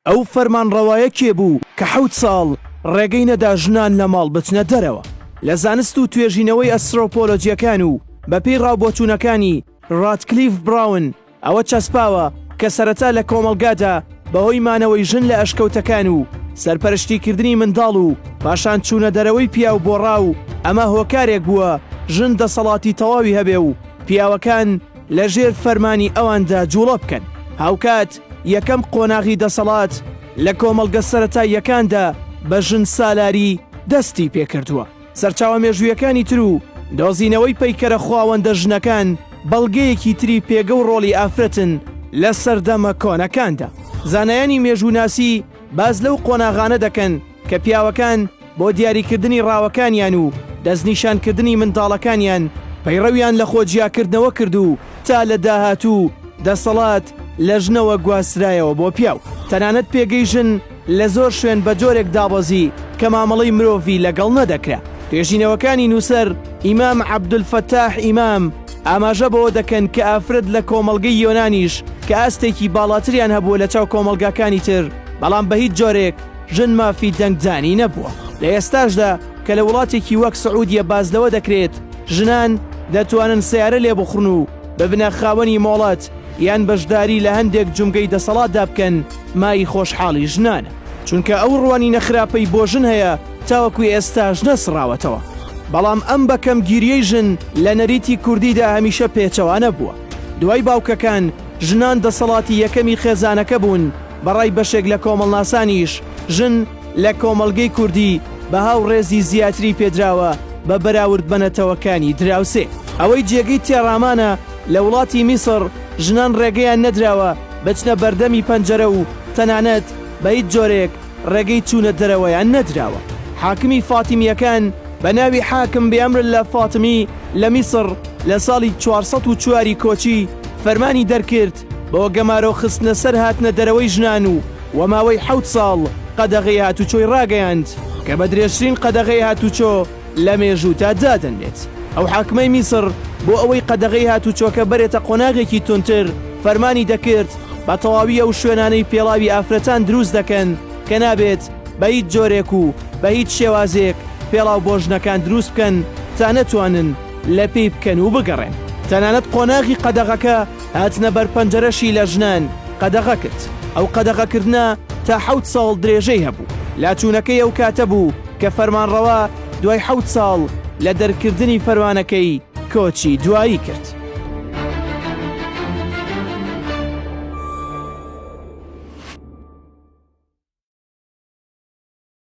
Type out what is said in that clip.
ئەو فەرمانڕەوایە کێ بوو کە 7 ساڵ ڕێگەی نەدا ژنان لە ماڵ بچنە دەرەوە؟ لە زانست و توێژینەوەی ئەسترۆپۆلۆجیەکان و بەپێی ڕاوبۆچوونەکانی ڕاتکلیف براون ئەوە چەسپاوە کە سەرەتا لە کۆمەڵگادا بەهۆی مانەوەی ژن لە ئەشکەوتەکان و سەرپەرشتیکردنی منداڵ و پاشان چوونە دەرەوەی پیا و بۆڕا و ئەمە هۆکارێک بووە ژن دەسەڵاتی تەواوی هەبێ و پیاوەکان لە ژێر فەرمانی ئەواندا جوڵە بکەن. هاوکات یەکەم قۆناغی دەسەڵات لە کۆمەڵگە سەرەتاییەکاندا بە ژن سالاری دەستی پێکردووە. سەرچاوە مێژوویەکانی تر و دۆزینەوەی پەیکەرە خواوەندە ژنەکان بەڵگەیەکی تری پێگە و ڕۆڵی ئافرەتن لە سەردەمە کۆنەکاندا. زانایانی مێژووناسی باز لەو قۆناغانە دەکەن کە پیاوەکان بۆ دیاریکردنی ڕاوەکانیان و دەستنیشانکردنی منداڵەکانیان پەیڕەویان لە خۆجیاکردنەوە کردو تا لە داهاتوو دەسەڵات لە ژنەوە گواسترایەوە بۆ پیاو. تەنانەت پێگەی ژن لە زۆر شوێن بە جۆرێک دابەزی کە مامەڵەی مرۆڤی لەگەڵ نەدەکرا. توێژینەوەکانی نووسەر ئیمام عەبدولفەتاح ئیمام ئاماژە بەوە دەکەن کە ئافرەت لە کۆمەڵگەی یۆنانیش کە ئاستێکی باڵاتریان هەبووە لە چاو کۆمەڵگاکانی تر، بەڵام بە هیچ جۆرێک ژن مافی دەنگدانی نەبووە. لە ئێستاشدا کە لە وڵاتێکی وەک سعودیە بازلەوە دەکرێت ژنان دەتوانن سیارە لێ بخڕن و ببنە خاوەنی مۆڵەت یان بەشداری لە هەندێک جومگەی دەسەڵاتدا بکەن، مای خۆشحاڵی ژنانە، چونکە ئەو ڕوانی نەخراپەی بۆ ژن هەیە تاوەکوی ئێستاش نەسڕاوەتەوە. بەڵام ئەم بەکەم گیریەی ژن لە نەریتی کوردیدا هەمیشە پێچەوانە بووە. دوای باوکەکان ژنان دەسەڵاتی یەکەمی خێزانەکە بوون، بەڕای بەشێک لە کۆمەڵناسانیش ژن لە کۆمەڵگەی کوردی بە هاوڕێزی زیاتری پێدراوە بە بەراورد بەنەتەوەکانی دراوسێ. ئەوەی جێگەی تێڕامانە لە وڵاتی میسر ژنان ڕێگەیان نەدراوە بچنە بەردەمی پەنجەرە و تەنانەت بە هیچ جۆرێک ڕێگەی چوونە دەرەوەیان نەدراوە. حاکمی فاتیمیەکان بە ناوی حاکم بێئەمر لە فاتمی لە میسر لە ساڵی 404 کۆچی فەرمانی دەرکرد بۆ گەمارۆ خستنە سەر هاتنە دەرەوەی ژنان و وەماوەی 7 ساڵ قەدەغەی هاتوچۆی ڕاگەیاند کە بە درێژترین قەدەغەی هاتوچۆ لە مێژووتا دادەنێت. ئەو حاکمەی میسر بۆ ئەوەی قەدەغەی هاتوچۆکە بەرێتە قۆناغێکی تونتر فەرمانی دەکرد بە تەواوی ئەو شوێنانەی پێڵاوی ئافرەتان دروست دەکەن کە نابێت بە هیچ جۆرێک و بە هیچ شێوازێک پێڵاو بۆ ژنەکان دروست بکەن تا نەتوانن لە پێی بکەن و بگەڕێن. تەنانەت قۆناغی قەدەغەکە هاتنە بەر پەنجەرەشی لە ژنان قەدەغە کرد. ئەو قەدەغەکردنە تا 7 ساڵ درێژەی هەبوو. لاچوونەکەی ئەو کاتە بوو کە فەرمانڕەوا دوای 7 ساڵ لە دەرکردنی فەرمانەکەی کۆچی دوایی کرد.